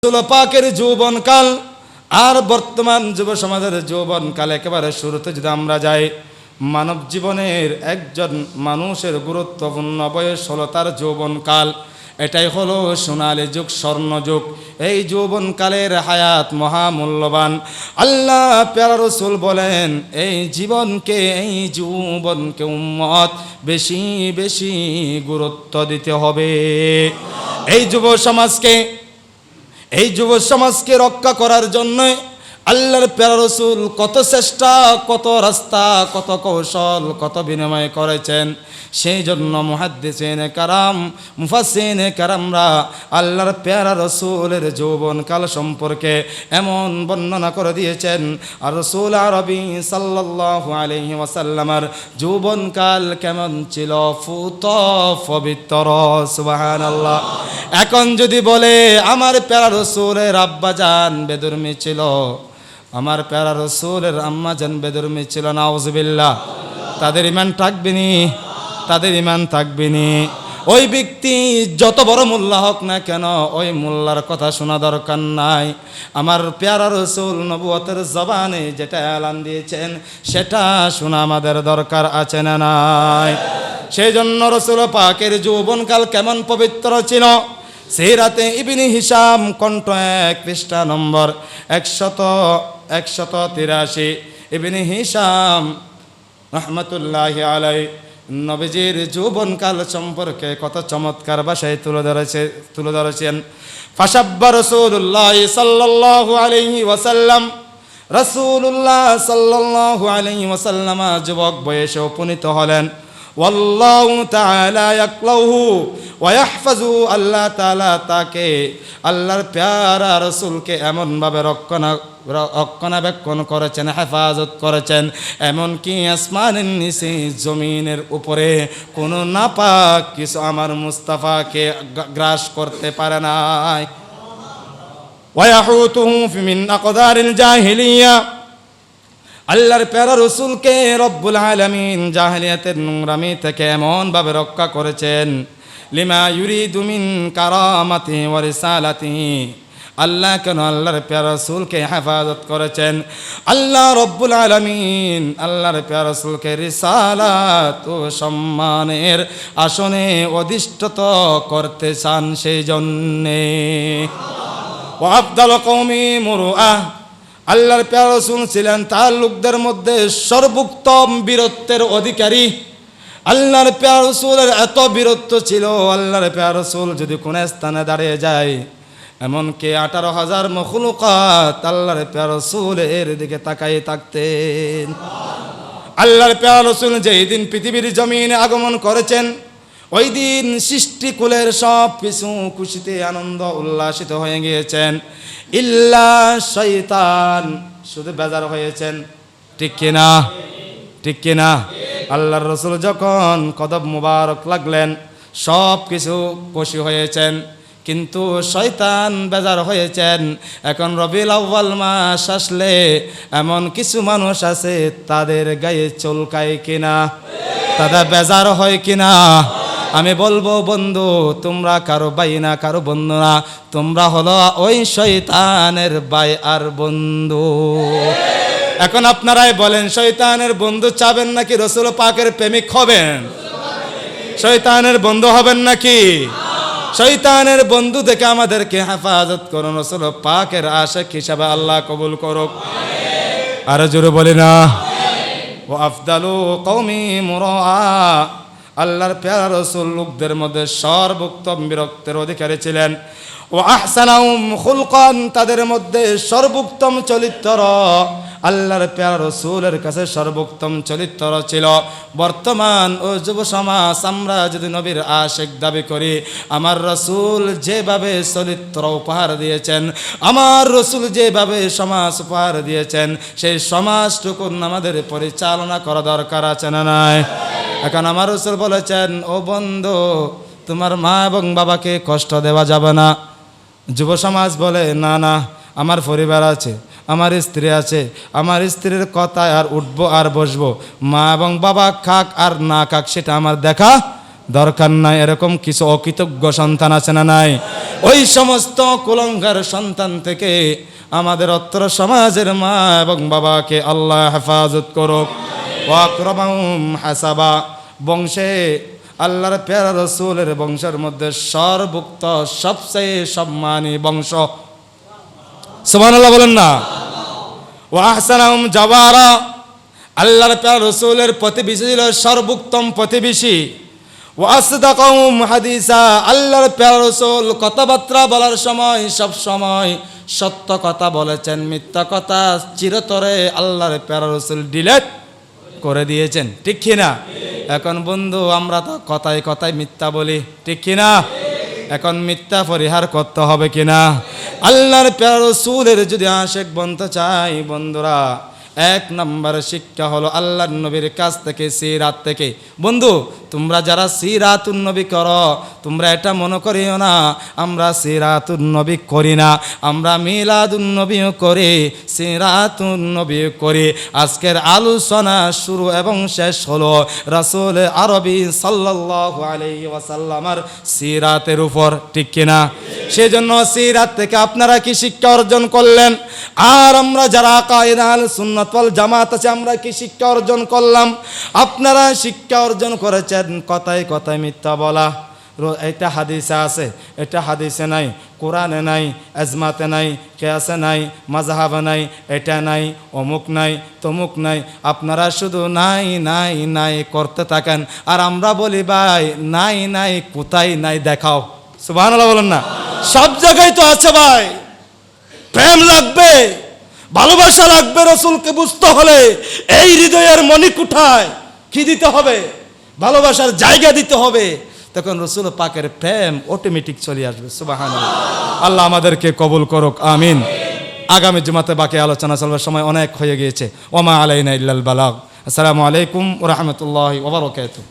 রাসূল পাকের যৌবনকাল আর বর্তমান যুব সমাজের যৌবনকাল একেবারে শুরুতে যদি আমরা যাই, মানব জীবনের একজন মানুষের গুরুত্বপূর্ণ বয়স হলো তার যৌবনকাল। এটাই হলো সোনালী যুগ, স্বর্ণযুগ। এই যৌবনকালের হায়াত মহামূল্যবান। আল্লাহ প্যারা রাসূল বলেন, এই জীবনকে, এই যৌবনকে উম্মত বেশি বেশি গুরুত্ব দিতে হবে। এই যুব সমাজকে রক্ষা করার জন্য আল্লাহর প্যারা রাসূল কত চেষ্টা, কত রাস্তা, কত কৌশল, কত বিনিময় করেছেন। সেই জন্য মুহাদ্দিসিনে কারাম, মুফাসসিরিনে কারামরা আল্লাহর প্যারা রাসূলের যৌবনকাল সম্পর্কে এমন বর্ণনা করে দিয়েছেন। আর রাসূল আরবি সাল্লাল্লাহু আলাইহি ওয়াসাল্লামের যৌবনকাল কেমন ছিল? ফুত পবিত্র। সুবহানাল্লাহ। এখন যদি বলে আমার প্যারা রাসূলের আব্বাজান বেদুর্মী ছিল, আমার প্যারা রাসূলের আম্মাজান বেদুর্মী ছিল, নাউযুবিল্লাহ, তাদের ঈমান থাকবেনি? তাদের ঈমান থাকবেনি। ওই ব্যক্তি যত বড় মোল্লা হোক না কেন, ওই মোল্লার কথা শোনা দরকার নাই। আমার প্যারা রাসূল নবুয়তের জবানে যেটা এলান দিয়েছেন সেটা শোনা আমাদের দরকার আছে না নাই? সেই জন্য রাসূল পাকের যৌবনকাল কেমন পবিত্র ছিল। সিরাতে ইবনে হিশাম কণ্ঠ 1 পৃষ্ঠা নম্বর 183 ইবনে হিশাম রাহমাতুল্লাহি আলাইহি নবীজির যৌবনকাল সম্পর্কে কত চমৎকার ভাষায় তুলে ধরেছেন। ফাশাব্বা রাসূলুল্লাহ সাল্লাল্লাহু আলাইহি ওয়াসাল্লাম, রাসূলুল্লাহ সাল্লাল্লাহু আলাইহি ওয়াসাল্লাম যুবক বয়সে উপনীত হলেন। ওয়াল্লাহু তাআলা ইয়াকলাহু ওয়া ইয়াহফাজু, আল্লাহ তাআলা তাকে, আল্লাহর প্যারা রাসূলকে এমনভাবে রক্ষণাবেক্ষণ করেছেন, হেফাজত করেছেন, এমনকি আসমানের নিচে জমিনের উপরে কোনো নাপাক কিছু আমার মুস্তাফাকে গ্রাস করতে পারে নাই। ওয়া ইয়াহুতুহু মিন আকদারিল জাহিলিয়া, আল্লাহর প্যারা রাসূলকে রব্বুল আলামিন জাহেলিয়াতের নোংরামি থেকে এমনভাবে রক্ষা করেছেন। লিমা ইউরিদু মিন কারামাতিহি ওয়া রিসালাতিহি, আল্লাহ কেন আল্লাহর প্যারা রাসূলকে হেফাজত করেছেন? আল্লাহ রব্বুল আলামিন আল্লাহর প্যারা রাসূলকে রিসালাত ও সম্মানের আসনে অধিষ্ঠিত করতে চান। সেই জন্যে ওয়া আফদালু কওমি মুরুআহ, আল্লাহর প্যারা রাসূল ছিলেন তার লোকদের মধ্যে সর্বোত্তম বীরত্বের অধিকারী। আল্লাহর প্যারা রাসূলের এত বীরত্ব ছিল, আল্লাহর প্যারা রাসূল যদি কোন স্থানে দাঁড়িয়ে যায়, এমনকি 18,000 মখলুকাত আল্লাহর প্যারা রাসূলের দিকে তাকাই থাকতেন। আল্লাহর প্যারা রাসূল যেই দিন পৃথিবীর জমিনে আগমন করেছেন, ওই দিন সৃষ্টিকুলের সব কিছু খুশিতে আনন্দ উল্লাসিত হয়ে গিয়েছেন। ইল্লা শয়তান শুধু বেজার হয়েছেন। ঠিক কিনা? ঠিক কিনা? আল্লাহর রাসূল যখন কদম মুবারক লাগলেন সব কিছু খুশি হয়েছেন, কিন্তু শয়তান বেজার হয়েছেন। এখন রবিউল আউয়াল মাস আসলে এমন কিছু মানুষ আছে তাদের গায়ে চুলকায় কিনা, তাদের বেজার হয় কিনা। আমি বলবো বন্ধু, তোমরা কারো ভাই না, কারো বন্ধু না, তোমরা হলো ওই শয়তানের ভাই আর বন্ধু। এখন আপনারাই বলেন, শয়তানের বন্ধু চাবেন নাকি রাসূল পাকের প্রেমিক হবেন? শয়তানের বন্ধু হবেন নাকি? শয়তানের বন্ধু থেকে আমাদেরকে হেফাজত করুন, রাসূল পাকের আশিক হিসাবে আল্লাহ কবুল করুক। আর জোরে বলি না, ওয়া আফদালু কওমি মুরআ, আল্লাহর প্যারা রাসূল লোকদের মধ্যে সর্বোত্তম বীরত্বের অধিকারী ছিলেন। ওয়া আহসানাহুম খুলকান, তাদের মধ্যে সর্বোত্তম চরিত্র আল্লাহর প্যারা রাসূলের কাছে সর্বোত্তম চরিত্র ছিল। বর্তমান ও যুব সমাজ আমরা যদি নবীর আশিক দাবি করি, আমার রাসূল যেভাবে চরিত্র উপহার দিয়েছেন, আমার রাসূল যেভাবে সমাজ উপহার দিয়েছেন, সেই সমাজটুকু আমাদের পরিচালনা করা দরকার আছে না নাই? এখন আমার রাসূল বলেছেন, ও বন্ধু, তোমার মা এবং বাবাকে কষ্ট দেওয়া যাবে না। যুব সমাজ বলে, না না, আমার পরিবার আছে, আমার স্ত্রী আছে, আমার স্ত্রীর কথায় আর উঠবো আর বসবো, মা এবং বাবা খাক আর না খাক সেটা আমার দেখা দরকার নাই। এরকম কিছু অকৃতজ্ঞ সন্তান আছে না নাই? ওই সমস্ত কুলঙ্গার সন্তান থেকে আমাদের অত্র সমাজের মা এবং বাবাকে আল্লাহ হেফাজত করুক। ওয়া আকরামাহুম হাসাবা, বংশে আল্লাহর প্যারা রসুলের বংশের মধ্যে সর্বোক্ত সবচেয়ে সম্মানী বংশ, সুবহানাল্লাহ বলেন না। ওয়া আহসানাহুম জাওয়ারা, আল্লাহর প্যারা রসুলের প্রতিবেশী ছিল সর্বোত্তম প্রতিবেশী। ওয়া আসদাকাহুম হাদিসা, আল্লাহর প্যারা রসুল কথাবার্তা বলার সময় সব সময় সত্য কথা বলেছেন, মিথ্যা কথা চিরতরে আল্লাহর প্যারা রসুল ডিলেট করে দিয়েছেন, ঠিক কিনা? এখন বন্ধু আমরা তো কথায় কথায় মিথ্যা বলি, ঠিক কিনা? এখন মিথ্যা পরিহার করতে হবে কিনা? আল্লাহর প্যারা রাসূলের যদি আশিক বনতে চাই বন্ধুরা, এক নম্বর শিক্ষা হলো আল্লাহর নবীর কাছ থেকে, সিরাত থেকে। বন্ধু তোমরা যারা সিরাতুন নবী করো, তোমরা এটা মনে করিও না আমরা সিরাতুন নবী করি না, আমরা মিলাদুন নবীও করি, সিরাতুন নবীও করি। আজকের আলোচনা শুরু এবং শেষ হলো রাসূল আরবি সাল্লাল্লাহু আলাইহি ওয়াসাল্লামের সিরাতের উপর, ঠিক কিনা? সেজন্য সিরাত থেকে আপনারা কি শিক্ষা অর্জন করলেন? আর আমরা যারা আকায়েদ আহলে সুন্নাত ওয়াল জামাত আছে আমরা কি শিক্ষা অর্জন করলাম? আপনারা শিক্ষা অর্জন করেছেন কথায় কথায় মিথ্যা বলা। এটা হাদিসে আছে, এটা হাদিসে নাই, কোরআনে নাই, আজমাতে নাই, কিয়াসে নাই, মাযহাবে নাই, এটা নাই, অমুক নাই, তমুক নাই। আপনারা শুধু নাই নাই নাই করতে থাকেন, আর আমরা বলি ভাই নাই নাই কোথায় নাই দেখাও, সুবহানাল্লাহ বলেন না। সব জায়গায় তো আছে ভাই। প্রেম লাগবে, ভালোবাসা লাগবে, রাসূলকে বুঝতে হলে এই হৃদয়ের মণিকুঠায় কি দিতে হবে? ভালোবাসার জায়গা দিতে হবে, তখন রাসূল পাকের প্রেম অটোমেটিক চলে আসবে, সুবহানাল্লাহ। আল্লাহ আমাদেরকে কবুল করুক, আমিন। আগামী জুমাতে বাকি আলোচনা চলবার সময় অনেক হয়ে গিয়েছে। ওমা আলাইনা ইল্লাল বালাগ। আসসালামু আলাইকুম ওয়া রাহমাতুল্লাহি ওয়া বারাকাতুহু।